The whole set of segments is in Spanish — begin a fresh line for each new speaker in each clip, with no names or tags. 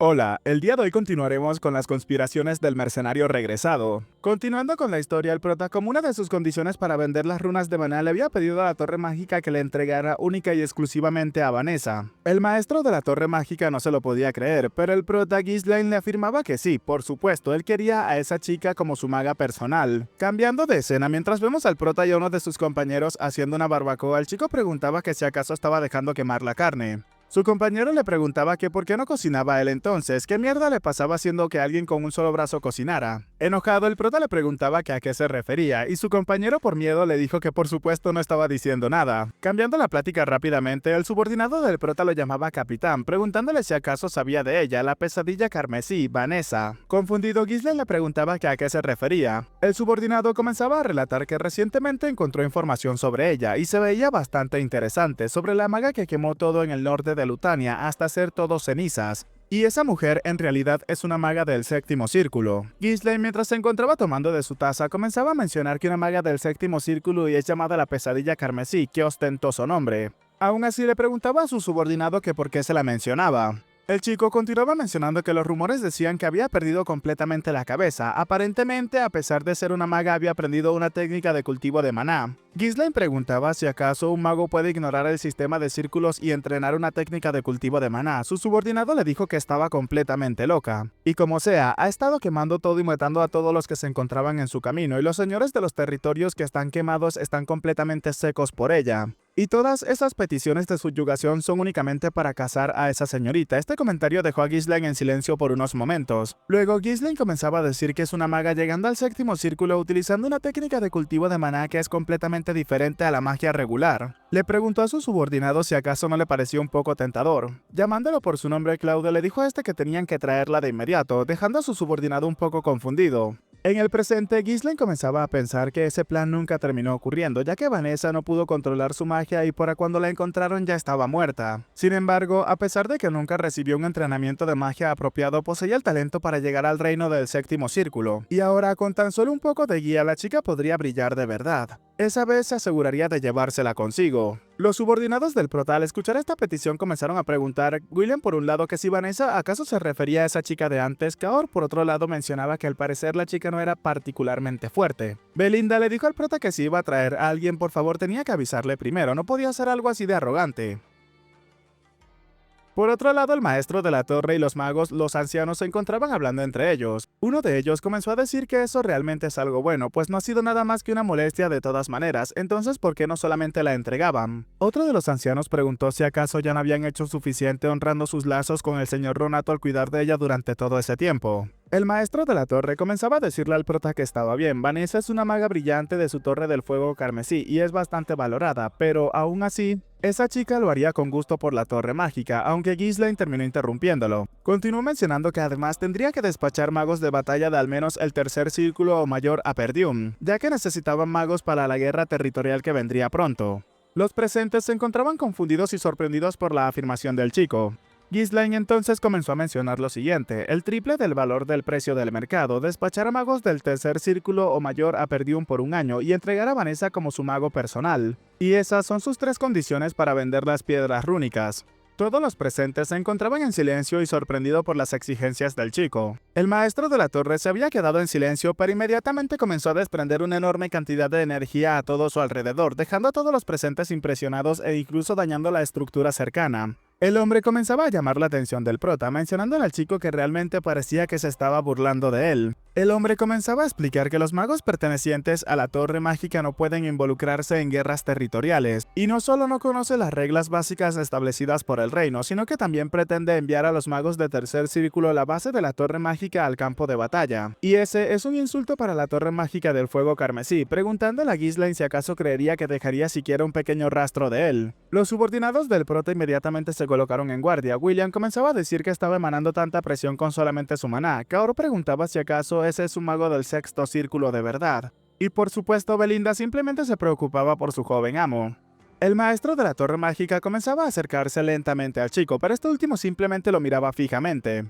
Hola, el día de hoy continuaremos con las conspiraciones del mercenario regresado. Continuando con la historia, el prota, como una de sus condiciones para vender las runas de maná, le había pedido a la torre mágica que le entregara única y exclusivamente a Vanessa. El maestro de la torre mágica no se lo podía creer, pero el prota Ghislaine le afirmaba que sí, por supuesto, él quería a esa chica como su maga personal. Cambiando de escena, mientras vemos al prota y a uno de sus compañeros haciendo una barbacoa, el chico preguntaba que si acaso estaba dejando quemar la carne. Su compañero le preguntaba que por qué no cocinaba él entonces, qué mierda le pasaba haciendo que alguien con un solo brazo cocinara. Enojado, el prota le preguntaba que a qué se refería, y su compañero por miedo le dijo que por supuesto no estaba diciendo nada. Cambiando la plática rápidamente, el subordinado del prota lo llamaba capitán, preguntándole si acaso sabía de ella, la pesadilla carmesí, Vanessa. Confundido, Ghislaine le preguntaba que a qué se refería. El subordinado comenzaba a relatar que recientemente encontró información sobre ella, y se veía bastante interesante, sobre la maga que quemó todo en el norte de Lutania hasta hacer todo cenizas. Y esa mujer en realidad es una maga del séptimo círculo. Ghislaine, mientras se encontraba tomando de su taza, comenzaba a mencionar que una maga del séptimo círculo y es llamada la pesadilla carmesí, que ostentó su nombre. Aún así le preguntaba a su subordinado que por qué se la mencionaba. El chico continuaba mencionando que los rumores decían que había perdido completamente la cabeza. Aparentemente, a pesar de ser una maga, había aprendido una técnica de cultivo de maná. Ghislaine preguntaba si acaso un mago puede ignorar el sistema de círculos y entrenar una técnica de cultivo de maná. Su subordinado le dijo que estaba completamente loca. Y como sea, ha estado quemando todo y matando a todos los que se encontraban en su camino, y los señores de los territorios que están quemados están completamente secos por ella. Y todas esas peticiones de subyugación son únicamente para cazar a esa señorita. Este comentario dejó a Ghislaine en silencio por unos momentos. Luego, Ghislaine comenzaba a decir que es una maga llegando al séptimo círculo utilizando una técnica de cultivo de maná que es completamente diferente a la magia regular. Le preguntó a su subordinado si acaso no le pareció un poco tentador. Llamándolo por su nombre, Claude le dijo a este que tenían que traerla de inmediato, dejando a su subordinado un poco confundido. En el presente, Ghislaine comenzaba a pensar que ese plan nunca terminó ocurriendo, ya que Vanessa no pudo controlar su magia y para cuando la encontraron ya estaba muerta. Sin embargo, a pesar de que nunca recibió un entrenamiento de magia apropiado, poseía el talento para llegar al reino del séptimo círculo. Y ahora, con tan solo un poco de guía, la chica podría brillar de verdad. Esa vez se aseguraría de llevársela consigo. Los subordinados del prota al escuchar esta petición comenzaron a preguntar, William por un lado que si Vanessa acaso se refería a esa chica de antes, Kaor por otro lado mencionaba que al parecer la chica no era particularmente fuerte. Belinda le dijo al prota que si iba a traer a alguien por favor tenía que avisarle primero, no podía hacer algo así de arrogante. Por otro lado, el maestro de la torre y los magos, los ancianos, se encontraban hablando entre ellos. Uno de ellos comenzó a decir que eso realmente es algo bueno, pues no ha sido nada más que una molestia de todas maneras, entonces ¿por qué no solamente la entregaban? Otro de los ancianos preguntó si acaso ya no habían hecho suficiente honrando sus lazos con el señor Ronato al cuidar de ella durante todo ese tiempo. El maestro de la torre comenzaba a decirle al prota que estaba bien. Vanessa es una maga brillante de su torre del fuego carmesí y es bastante valorada, pero aún así, esa chica lo haría con gusto por la torre mágica, aunque Ghislaine terminó interrumpiéndolo. Continuó mencionando que además tendría que despachar magos de batalla de al menos el tercer círculo o mayor a Perdium, ya que necesitaban magos para la guerra territorial que vendría pronto. Los presentes se encontraban confundidos y sorprendidos por la afirmación del chico. Ghislaine entonces comenzó a mencionar lo siguiente, el triple del valor del precio del mercado, despachar a magos del tercer círculo o mayor a Perdium por un año y entregar a Vanessa como su mago personal. Y esas son sus tres condiciones para vender las piedras rúnicas. Todos los presentes se encontraban en silencio y sorprendido por las exigencias del chico. El maestro de la torre se había quedado en silencio, pero inmediatamente comenzó a desprender una enorme cantidad de energía a todo su alrededor, dejando a todos los presentes impresionados e incluso dañando la estructura cercana. El hombre comenzaba a llamar la atención del prota, mencionándole al chico que realmente parecía que se estaba burlando de él. El hombre comenzaba a explicar que los magos pertenecientes a la torre mágica no pueden involucrarse en guerras territoriales, y no solo no conoce las reglas básicas establecidas por el reino, sino que también pretende enviar a los magos de tercer círculo la base de la torre mágica al campo de batalla. Y ese es un insulto para la torre mágica del fuego carmesí, preguntándole a Ghislaine si acaso creería que dejaría siquiera un pequeño rastro de él. Los subordinados del prota inmediatamente se colocaron en guardia. William comenzaba a decir que estaba emanando tanta presión con solamente su maná. Kaoru preguntaba si acaso ese es un mago del sexto círculo de verdad. Y por supuesto, Belinda simplemente se preocupaba por su joven amo. El maestro de la torre mágica comenzaba a acercarse lentamente al chico, pero este último simplemente lo miraba fijamente.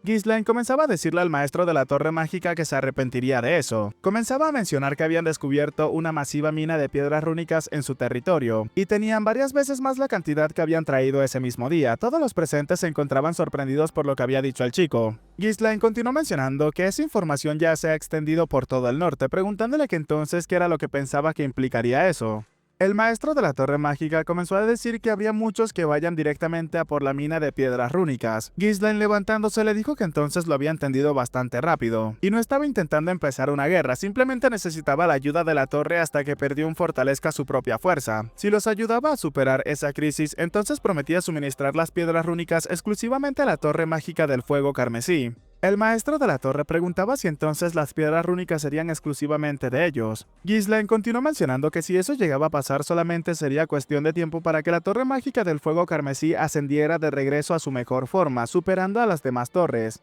Ghislaine comenzaba a decirle al maestro de la torre mágica que se arrepentiría de eso. Comenzaba a mencionar que habían descubierto una masiva mina de piedras rúnicas en su territorio, y tenían varias veces más la cantidad que habían traído ese mismo día. Todos los presentes se encontraban sorprendidos por lo que había dicho el chico. Ghislaine continuó mencionando que esa información ya se ha extendido por todo el norte, preguntándole que entonces qué era lo que pensaba que implicaría eso. El maestro de la torre mágica comenzó a decir que habría muchos que vayan directamente a por la mina de piedras rúnicas. Ghislaine, levantándose, le dijo que entonces lo había entendido bastante rápido, y no estaba intentando empezar una guerra, simplemente necesitaba la ayuda de la torre hasta que Perdium fortalezca su propia fuerza. Si los ayudaba a superar esa crisis, entonces prometía suministrar las piedras rúnicas exclusivamente a la torre mágica del fuego carmesí. El maestro de la torre preguntaba si entonces las piedras rúnicas serían exclusivamente de ellos. Ghislaine continuó mencionando que si eso llegaba a pasar solamente sería cuestión de tiempo para que la torre mágica del fuego carmesí ascendiera de regreso a su mejor forma, superando a las demás torres.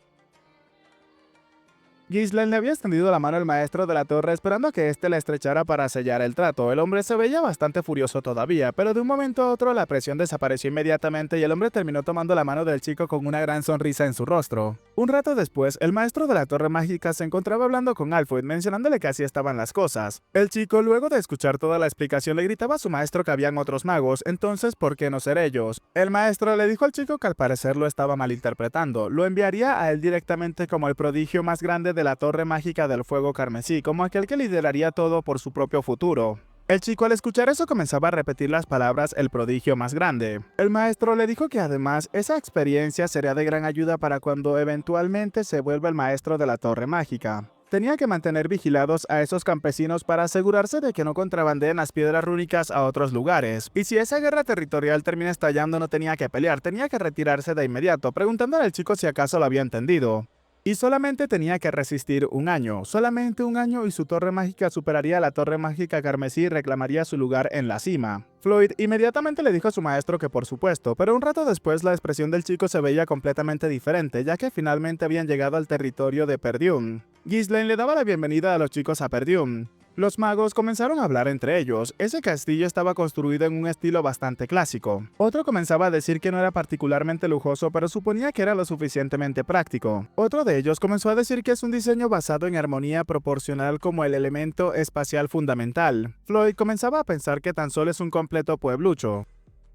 Ghislaine le había extendido la mano al maestro de la torre esperando a que éste la estrechara para sellar el trato. El hombre se veía bastante furioso todavía, pero de un momento a otro la presión desapareció inmediatamente y el hombre terminó tomando la mano del chico con una gran sonrisa en su rostro. Un rato después, el maestro de la torre mágica se encontraba hablando con Alfred, mencionándole que así estaban las cosas. El chico, luego de escuchar toda la explicación, le gritaba a su maestro que habían otros magos, entonces ¿por qué no ser ellos? El maestro le dijo al chico que al parecer lo estaba malinterpretando. Lo enviaría a él directamente como el prodigio más grande de la torre mágica del fuego carmesí, como aquel que lideraría todo por su propio futuro. El chico, al escuchar eso, comenzaba a repetir las palabras "el prodigio más grande". El maestro le dijo que además esa experiencia sería de gran ayuda para cuando eventualmente se vuelva el maestro de la torre mágica. Tenía que mantener vigilados a esos campesinos para asegurarse de que no contrabandeen las piedras rúnicas a otros lugares. Y si esa guerra territorial termina estallando, no tenía que pelear, tenía que retirarse de inmediato, preguntándole al chico si acaso lo había entendido. Y solamente tenía que resistir un año, solamente un año, y su torre mágica superaría a la torre mágica carmesí y reclamaría su lugar en la cima. Floyd inmediatamente le dijo a su maestro que por supuesto, pero un rato después la expresión del chico se veía completamente diferente, ya que finalmente habían llegado al territorio de Perdium. Ghislaine le daba la bienvenida a los chicos a Perdium. Los magos comenzaron a hablar entre ellos. Ese castillo estaba construido en un estilo bastante clásico. Otro comenzaba a decir que no era particularmente lujoso, pero suponía que era lo suficientemente práctico. Otro de ellos comenzó a decir que es un diseño basado en armonía proporcional como el elemento espacial fundamental. Floyd comenzaba a pensar que tan solo es un completo pueblucho,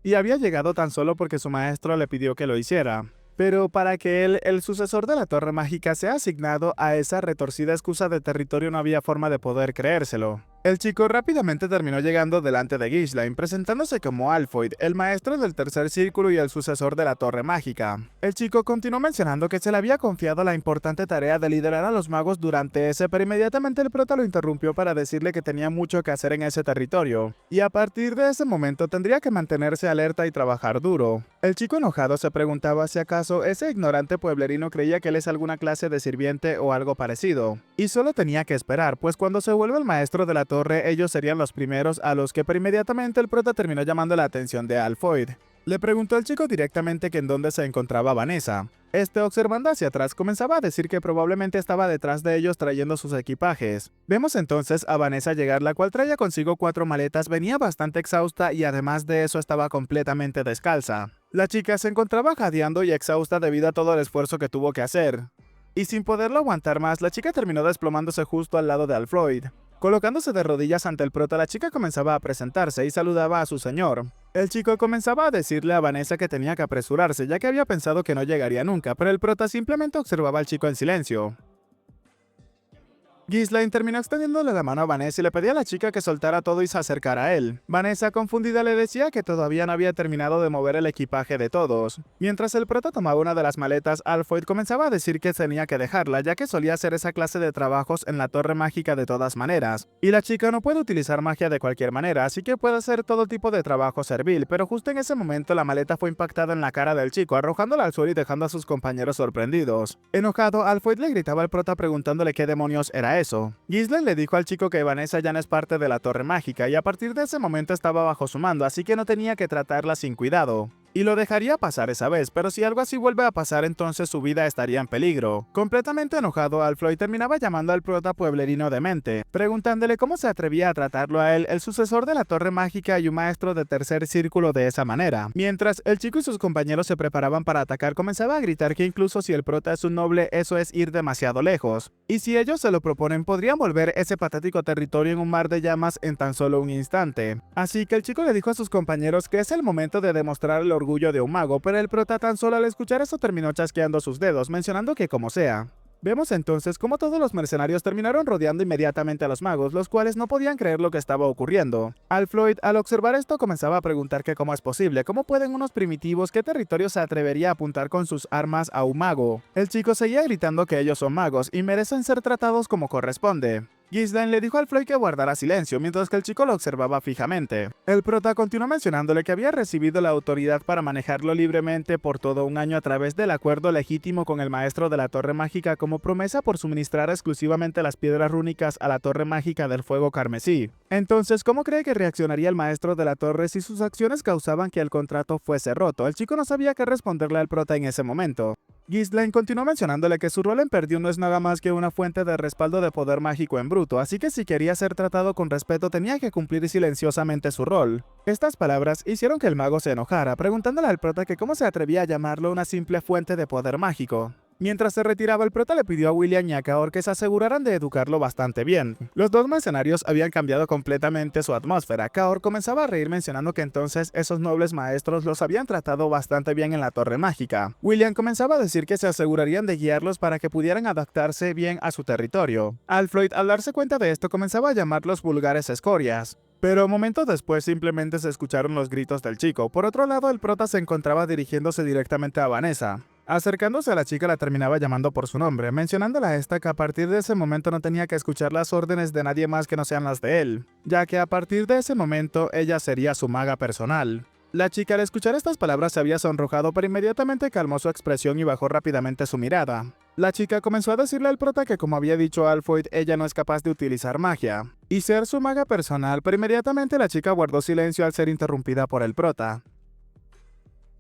y había llegado tan solo porque su maestro le pidió que lo hiciera. Pero para que él, el sucesor de la torre mágica, sea asignado a esa retorcida excusa de territorio, no había forma de poder creérselo. El chico rápidamente terminó llegando delante de Ghislaine, presentándose como Alfred, el maestro del tercer círculo y el sucesor de la torre mágica. El chico continuó mencionando que se le había confiado la importante tarea de liderar a los magos durante ese, pero inmediatamente el prota lo interrumpió para decirle que tenía mucho que hacer en ese territorio, y a partir de ese momento tendría que mantenerse alerta y trabajar duro. El chico enojado se preguntaba si acaso ese ignorante pueblerino creía que él es alguna clase de sirviente o algo parecido, y solo tenía que esperar, pues cuando se vuelva el maestro de la torre, ellos serían los primeros a los que, pero inmediatamente el prota terminó llamando la atención de Alfred. Le preguntó al chico directamente que en dónde se encontraba Vanessa. Este, observando hacia atrás, comenzaba a decir que probablemente estaba detrás de ellos trayendo sus equipajes. Vemos entonces a Vanessa llegar, la cual traía consigo 4 maletas, venía bastante exhausta y además de eso estaba completamente descalza. La chica se encontraba jadeando y exhausta debido a todo el esfuerzo que tuvo que hacer. Y sin poderlo aguantar más, la chica terminó desplomándose justo al lado de Alfred. Colocándose de rodillas ante el prota, la chica comenzaba a presentarse y saludaba a su señor. El chico comenzaba a decirle a Vanessa que tenía que apresurarse, ya que había pensado que no llegaría nunca, pero el prota simplemente observaba al chico en silencio. Ghislaine terminó extendiéndole la mano a Vanessa y le pedía a la chica que soltara todo y se acercara a él. Vanessa, confundida, le decía que todavía no había terminado de mover el equipaje de todos. Mientras el prota tomaba una de las maletas, Alfred comenzaba a decir que tenía que dejarla, ya que solía hacer esa clase de trabajos en la torre mágica de todas maneras. Y la chica no puede utilizar magia de cualquier manera, así que puede hacer todo tipo de trabajo servil, pero justo en ese momento la maleta fue impactada en la cara del chico, arrojándola al suelo y dejando a sus compañeros sorprendidos. Enojado, Alfred le gritaba al prota preguntándole qué demonios era eso. Ghislaine le dijo al chico que Vanessa ya no es parte de la torre mágica y a partir de ese momento estaba bajo su mando, así que no tenía que tratarla sin cuidado. y lo dejaría pasar esa vez, pero si algo así vuelve a pasar entonces su vida estaría en peligro. Completamente enojado, Alfred terminaba llamando al prota pueblerino demente, preguntándole cómo se atrevía a tratarlo a él, el sucesor de la Torre Mágica y un maestro de tercer círculo, de esa manera. Mientras el chico y sus compañeros se preparaban para atacar, comenzaba a gritar que incluso si el prota es un noble, eso es ir demasiado lejos, y si ellos se lo proponen podrían volver ese patético territorio en un mar de llamas en tan solo un instante. Así que el chico le dijo a sus compañeros que es el momento de demostrar el orgullo de un mago, pero el prota tan solo al escuchar eso terminó chasqueando sus dedos, mencionando que como sea. Vemos entonces cómo todos los mercenarios terminaron rodeando inmediatamente a los magos, los cuales no podían creer lo que estaba ocurriendo. Alfred, al observar esto, comenzaba a preguntar que cómo es posible, cómo pueden unos primitivos, qué territorio se atrevería a apuntar con sus armas a un mago. El chico seguía gritando que ellos son magos y merecen ser tratados como corresponde. Ghislaine le dijo a Alfred que guardara silencio, mientras que el chico lo observaba fijamente. El prota continuó mencionándole que había recibido la autoridad para manejarlo libremente por todo un año a través del acuerdo legítimo con el maestro de la Torre Mágica como promesa por suministrar exclusivamente las piedras rúnicas a la Torre Mágica del Fuego Carmesí. Entonces, ¿cómo cree que reaccionaría el maestro de la torre si sus acciones causaban que el contrato fuese roto? El chico no sabía qué responderle al prota en ese momento. Ghislaine continuó mencionándole que su rol en Perdium no es nada más que una fuente de respaldo de poder mágico en bruto, así que si quería ser tratado con respeto tenía que cumplir silenciosamente su rol. Estas palabras hicieron que el mago se enojara, preguntándole al prota que cómo se atrevía a llamarlo una simple fuente de poder mágico. Mientras se retiraba, el prota le pidió a William y a Kaor que se aseguraran de educarlo bastante bien. Los dos mercenarios habían cambiado completamente su atmósfera. Kaor comenzaba a reír mencionando que entonces esos nobles maestros los habían tratado bastante bien en la Torre Mágica. William comenzaba a decir que se asegurarían de guiarlos para que pudieran adaptarse bien a su territorio. Alfred, al darse cuenta de esto, comenzaba a llamarlos vulgares escorias. Pero momentos después simplemente se escucharon los gritos del chico. Por otro lado, el prota se encontraba dirigiéndose directamente a Vanessa. Acercándose a la chica la terminaba llamando por su nombre, mencionándole a esta que a partir de ese momento no tenía que escuchar las órdenes de nadie más que no sean las de él, ya que a partir de ese momento ella sería su maga personal. La chica al escuchar estas palabras se había sonrojado, pero inmediatamente calmó su expresión y bajó rápidamente su mirada. La chica comenzó a decirle al prota que como había dicho Alfred, ella no es capaz de utilizar magia y ser su maga personal, pero inmediatamente la chica guardó silencio al ser interrumpida por el prota.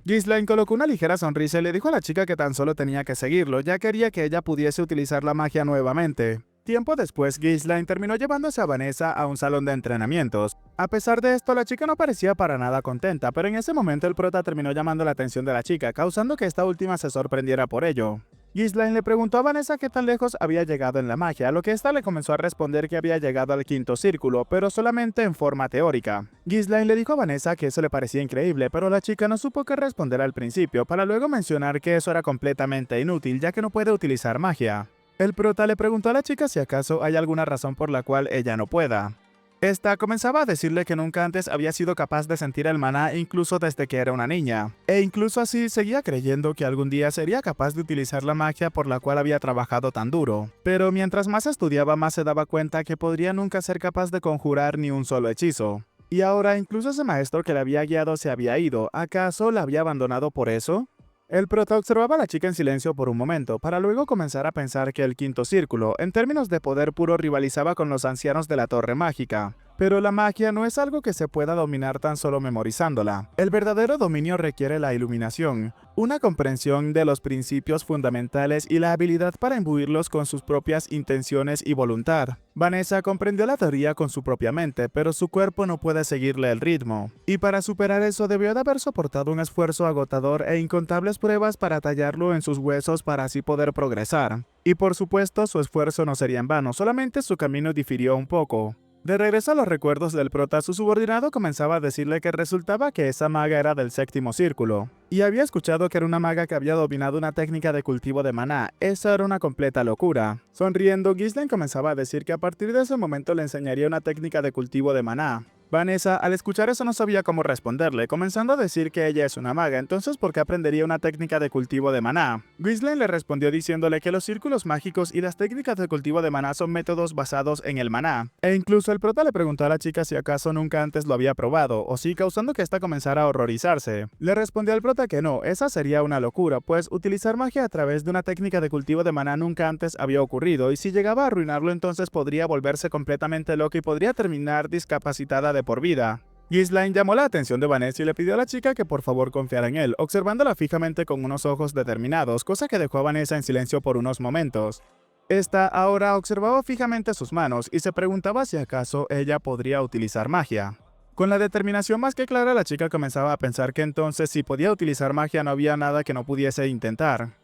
Ghislaine colocó una ligera sonrisa y le dijo a la chica que tan solo tenía que seguirlo, ya quería que ella pudiese utilizar la magia nuevamente. Tiempo después, Ghislaine terminó llevándose a Vanessa a un salón de entrenamientos. A pesar de esto, la chica no parecía para nada contenta, pero en ese momento el prota terminó llamando la atención de la chica, causando que esta última se sorprendiera por ello. Ghislaine le preguntó a Vanessa qué tan lejos había llegado en la magia, a lo que ésta le comenzó a responder que había llegado al quinto círculo, pero solamente en forma teórica. Ghislaine le dijo a Vanessa que eso le parecía increíble, pero la chica no supo qué responder al principio, para luego mencionar que eso era completamente inútil, ya que no puede utilizar magia. El prota le preguntó a la chica si acaso hay alguna razón por la cual ella no pueda. Esta comenzaba a decirle que nunca antes había sido capaz de sentir el maná incluso desde que era una niña, e incluso así seguía creyendo que algún día sería capaz de utilizar la magia por la cual había trabajado tan duro. Pero mientras más estudiaba, más se daba cuenta que podría nunca ser capaz de conjurar ni un solo hechizo. Y ahora incluso ese maestro que le había guiado se había ido, ¿acaso la había abandonado por eso? El prota observaba a la chica en silencio por un momento, para luego comenzar a pensar que el quinto círculo, en términos de poder puro, rivalizaba con los ancianos de la Torre Mágica. Pero la magia no es algo que se pueda dominar tan solo memorizándola. El verdadero dominio requiere la iluminación, una comprensión de los principios fundamentales y la habilidad para imbuirlos con sus propias intenciones y voluntad. Vanessa comprendió la teoría con su propia mente, pero su cuerpo no puede seguirle el ritmo. Y para superar eso debió de haber soportado un esfuerzo agotador e incontables pruebas para tallarlo en sus huesos para así poder progresar. Y por supuesto su esfuerzo no sería en vano, solamente su camino difirió un poco. De regreso a los recuerdos del prota, su subordinado comenzaba a decirle que resultaba que esa maga era del séptimo círculo, y había escuchado que era una maga que había dominado una técnica de cultivo de maná. Esa era una completa locura. Sonriendo, Ghislaine comenzaba a decir que a partir de ese momento le enseñaría una técnica de cultivo de maná. Vanessa, al escuchar eso, no sabía cómo responderle, comenzando a decir que ella es una maga, entonces ¿por qué aprendería una técnica de cultivo de maná? Ghislaine le respondió diciéndole que los círculos mágicos y las técnicas de cultivo de maná son métodos basados en el maná. E incluso el prota le preguntó a la chica si acaso nunca antes lo había probado, o sí, causando que ésta comenzara a horrorizarse. Le respondió al prota que no, esa sería una locura, pues utilizar magia a través de una técnica de cultivo de maná nunca antes había ocurrido, y si llegaba a arruinarlo entonces podría volverse completamente loca y podría terminar discapacitada de por vida. Ghislaine llamó la atención de Vanessa y le pidió a la chica que por favor confiara en él, observándola fijamente con unos ojos determinados, cosa que dejó a Vanessa en silencio por unos momentos. Esta ahora observaba fijamente sus manos y se preguntaba si acaso ella podría utilizar magia. Con la determinación más que clara, la chica comenzaba a pensar que entonces si podía utilizar magia no había nada que no pudiese intentar.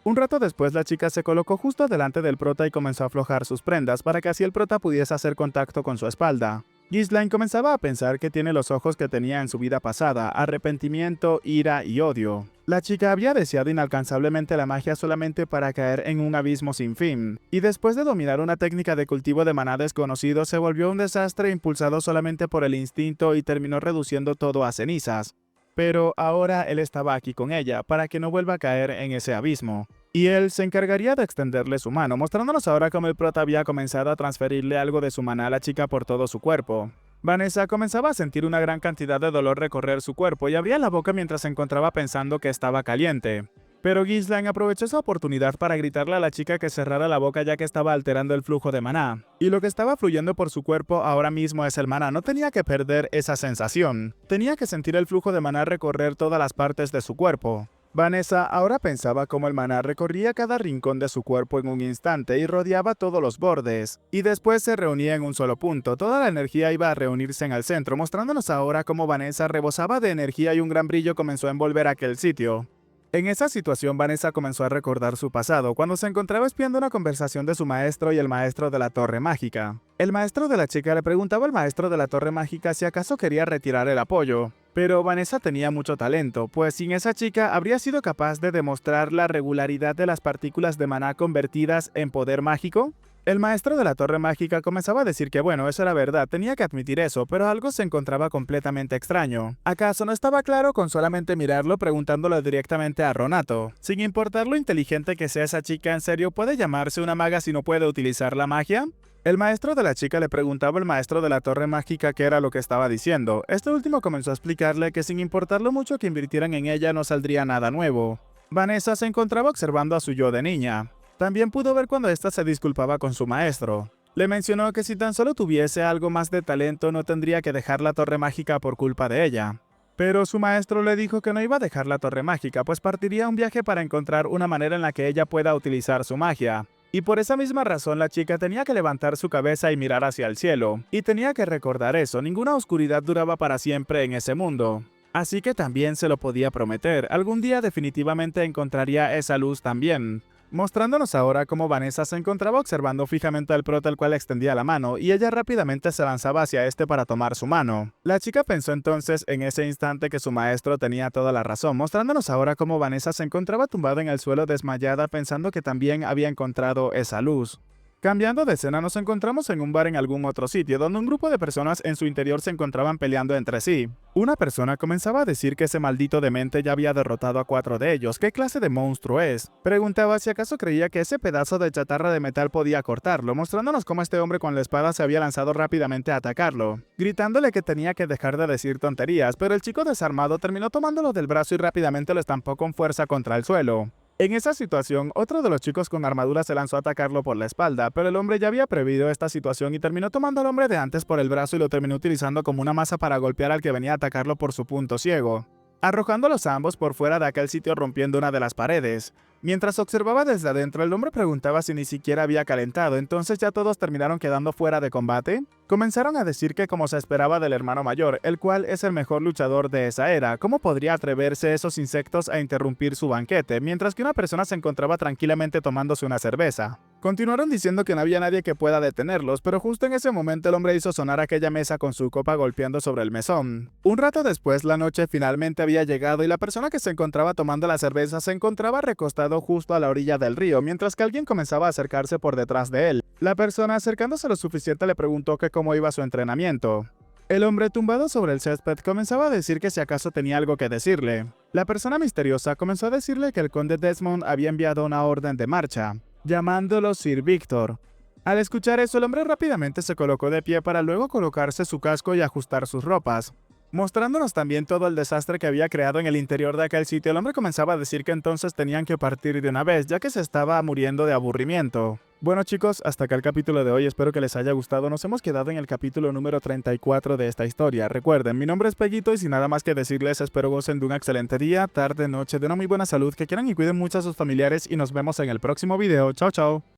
Un rato después la chica se colocó justo delante del prota y comenzó a aflojar sus prendas para que así el prota pudiese hacer contacto con su espalda. Ghislaine comenzaba a pensar que tiene los ojos que tenía en su vida pasada, arrepentimiento, ira y odio. La chica había deseado inalcanzablemente la magia solamente para caer en un abismo sin fin, y después de dominar una técnica de cultivo de maná desconocido se volvió un desastre impulsado solamente por el instinto y terminó reduciendo todo a cenizas. Pero ahora él estaba aquí con ella, para que no vuelva a caer en ese abismo. Y él se encargaría de extenderle su mano, mostrándonos ahora cómo el prota había comenzado a transferirle algo de su maná a la chica por todo su cuerpo. Vanessa comenzaba a sentir una gran cantidad de dolor recorrer su cuerpo y abría la boca mientras se encontraba pensando que estaba caliente. Pero Ghislaine aprovechó esa oportunidad para gritarle a la chica que cerrara la boca ya que estaba alterando el flujo de maná. Y lo que estaba fluyendo por su cuerpo ahora mismo es el maná, no tenía que perder esa sensación. Tenía que sentir el flujo de maná recorrer todas las partes de su cuerpo. Vanessa ahora pensaba cómo el maná recorría cada rincón de su cuerpo en un instante y rodeaba todos los bordes, y después se reunía en un solo punto. Toda la energía iba a reunirse en el centro, mostrándonos ahora cómo Vanessa rebosaba de energía y un gran brillo comenzó a envolver aquel sitio. En esa situación, Vanessa comenzó a recordar su pasado, cuando se encontraba espiando una conversación de su maestro y el maestro de la Torre Mágica. El maestro de la chica le preguntaba al maestro de la Torre Mágica si acaso quería retirar el apoyo. Pero Vanessa tenía mucho talento, pues sin esa chica habría sido capaz de demostrar la regularidad de las partículas de maná convertidas en poder mágico. El maestro de la Torre Mágica comenzaba a decir que bueno, eso era verdad, tenía que admitir eso, pero algo se encontraba completamente extraño. ¿Acaso no estaba claro con solamente mirarlo preguntándolo directamente a Ronato? Sin importar lo inteligente que sea esa chica, ¿en serio puede llamarse una maga si no puede utilizar la magia? El maestro de la chica le preguntaba al maestro de la Torre Mágica qué era lo que estaba diciendo. Este último comenzó a explicarle que sin importar lo mucho que invirtieran en ella no saldría nada nuevo. Vanessa se encontraba observando a su yo de niña. También pudo ver cuando ésta se disculpaba con su maestro. Le mencionó que si tan solo tuviese algo más de talento no tendría que dejar la Torre Mágica por culpa de ella. Pero su maestro le dijo que no iba a dejar la Torre Mágica, pues partiría a un viaje para encontrar una manera en la que ella pueda utilizar su magia. Y por esa misma razón la chica tenía que levantar su cabeza y mirar hacia el cielo. Y tenía que recordar eso, ninguna oscuridad duraba para siempre en ese mundo. Así que también se lo podía prometer, algún día definitivamente encontraría esa luz también. Mostrándonos ahora cómo Vanessa se encontraba observando fijamente al prota el cual extendía la mano, y ella rápidamente se lanzaba hacia este para tomar su mano. La chica pensó entonces en ese instante que su maestro tenía toda la razón, mostrándonos ahora cómo Vanessa se encontraba tumbada en el suelo desmayada pensando que también había encontrado esa luz. Cambiando de escena, nos encontramos en un bar en algún otro sitio, donde un grupo de personas en su interior se encontraban peleando entre sí. Una persona comenzaba a decir que ese maldito demente ya había derrotado a 4 de ellos. ¿Qué clase de monstruo es? Preguntaba si acaso creía que ese pedazo de chatarra de metal podía cortarlo, mostrándonos cómo este hombre con la espada se había lanzado rápidamente a atacarlo, gritándole que tenía que dejar de decir tonterías, pero el chico desarmado terminó tomándolo del brazo y rápidamente lo estampó con fuerza contra el suelo. En esa situación, otro de los chicos con armadura se lanzó a atacarlo por la espalda, pero el hombre ya había previsto esta situación y terminó tomando al hombre de antes por el brazo y lo terminó utilizando como una masa para golpear al que venía a atacarlo por su punto ciego, arrojándolos a ambos por fuera de aquel sitio rompiendo una de las paredes. Mientras observaba desde adentro, el hombre preguntaba si ni siquiera había calentado, entonces ya todos terminaron quedando fuera de combate. Comenzaron a decir que como se esperaba del hermano mayor, el cual es el mejor luchador de esa era, ¿cómo podría atreverse esos insectos a interrumpir su banquete, mientras que una persona se encontraba tranquilamente tomándose una cerveza? Continuaron diciendo que no había nadie que pueda detenerlos, pero justo en ese momento el hombre hizo sonar aquella mesa con su copa golpeando sobre el mesón. Un rato después, la noche finalmente había llegado y la persona que se encontraba tomando la cerveza se encontraba recostado justo a la orilla del río, mientras que alguien comenzaba a acercarse por detrás de él. La persona, acercándose lo suficiente, le preguntó que cómo iba su entrenamiento. El hombre tumbado sobre el césped comenzaba a decir que si acaso tenía algo que decirle. La persona misteriosa comenzó a decirle que el conde Desmond había enviado una orden de marcha, llamándolo Sir Victor. Al escuchar eso, el hombre rápidamente se colocó de pie para luego colocarse su casco y ajustar sus ropas. Mostrándonos también todo el desastre que había creado en el interior de aquel sitio, el hombre comenzaba a decir que entonces tenían que partir de una vez, ya que se estaba muriendo de aburrimiento. Bueno chicos, hasta acá el capítulo de hoy, espero que les haya gustado. Nos hemos quedado en el capítulo número 34 de esta historia. Recuerden, mi nombre es Pellito y sin nada más que decirles, espero gocen de un excelente día, tarde, noche, de una muy buena salud, que quieran y cuiden mucho a sus familiares y nos vemos en el próximo video. Chao, chao.